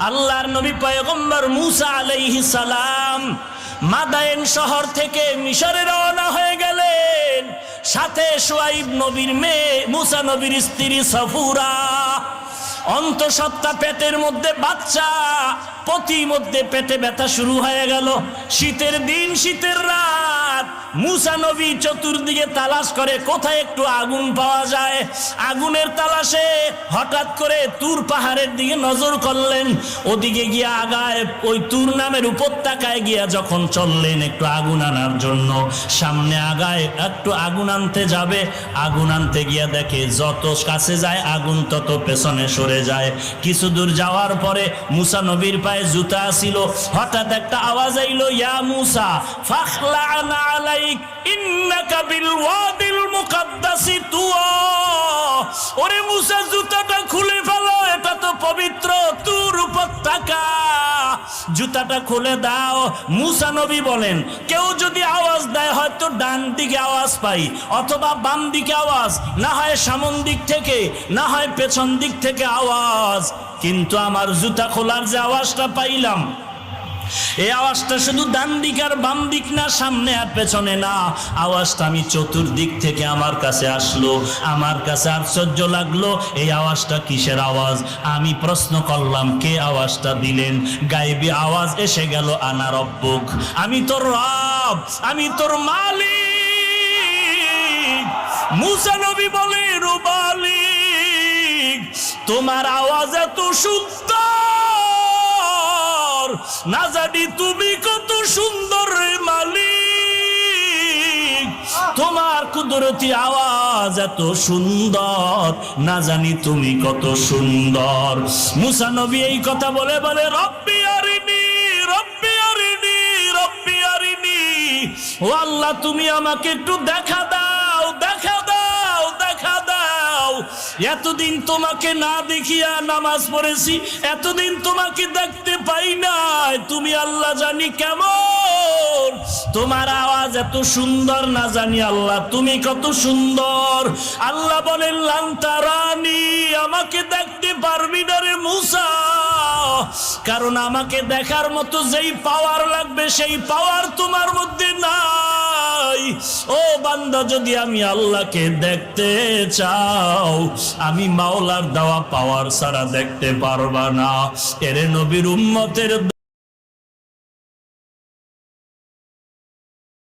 আল্লাহর নবী পয়গম্বর মুসা আলাইহিস সালাম মাদায়েন শহর থেকে মিশরে রওনা হয়ে গেলেন। সাথে শুআইব নবীর মেয়ে, মুসা নবীর স্ত্রী সফুরা। অন্তঃসত্ত্বা পেটের মধ্যে বাচ্চা, পতির মধ্যে পেটে ব্যথা শুরু হয়ে গেল। শীতের দিন, শীতের রাত, মুসা নবী চতুর্দিকে তালাশ করে কোথায় একটু আগুন পাওয়া যায়। আগুনের তালাশে হঠাৎ করে তুর পাহাড়ের দিকে নজর করলেন। ওদিকে গিয়া আগায়, ওই তুর নামের উপত্যকায় গিয়া যখন চললেন একটু আগুন আনার জন্য, সামনে আগায় একটু আগুন আনতে যাবে, আগুন আনতে গিয়া দেখে যত কাছে যায় আগুন তত পেছনে সরে যায়। কিছু দূর যাওয়ার পরে মুসা নবীর পায়ে জুতা ছিল। হঠাৎ একটা আওয়াজ আইলো, ইয়া মুসা ফাখলা'না আলাইক ইন্নাকা বিল ওয়াদিল মুকাদ্দাসি তুয়া। ওরে মুসা, জুতাটা খুলে ফেলো, এটা তো পবিত্র তুর উপত্যকা, জুতাটা খুলে দাও। মুসা নবী বলেন, কেউ যদি আওয়াজ দেয় হয়তো ডান দিকে আওয়াজ পাই অথবা বাম দিকে আওয়াজ, না হয় সামন দিক থেকে, না হয় পেছন দিক থেকে আওয়াজ, কিন্তু আমার জুতা খোলার যে আওয়াজটা পাইলাম, এই আওয়াজটা শুধু ডান দিক আর বাম দিক না, সামনে আর পেছনে না, আওয়াজটা আমি চতুর্দিক থেকে আমার কাছে আসলো। আমার কাছে আশ্চর্য লাগলো, এই আওয়াজটা কিসের আওয়াজ? আমি প্রশ্ন করলাম, কে আওয়াজটা দিলেন? গায়েবী আওয়াজ এসে গেল, আনা রব্বুক, আমি তোর রব, আমি তোর মালিক। মুসা নবী বলে, রুবালিক, তোমার আওয়াজ এত সুন্দর, না জানি তুমি কত সুন্দর রে মালিক। তোমার কুদরতি আওয়াজ এত সুন্দর, না জানি তুমি কত সুন্দর। মুসা নবী এই কথা বলে বলে, রব্বি আরিনি, রব্বি আরিনি, রব্বি আরিনি, ও আল্লাহ তুমি আমাকে একটু দেখা দাও, দেখা দাও, দেখা দাও। এতদিন তোমাকে না দেখিয়া নামাজ পড়েছি, এতদিন তোমাকে দেখতে পাই নাই, তুমি আল্লাহ জানি কেমন, তোমার আওয়াজ এত সুন্দর, না জানি আল্লাহ তুমি কত সুন্দর। আল্লাহ বলেন, লান তারানি, আমাকে দেখতে পারবি না রে মুসা, কারণ আমাকে দেখার মতো যেই পাওয়ার লাগবে সেই পাওয়ার তোমার মধ্যে নাই। ও বান্দা, যদি আমি আল্লাহকে দেখতে চাও, আমি মাওলার দেওয়া পাওয়ার ছাড়া দেখতে পারবা না। এরে নবীর উম্মতের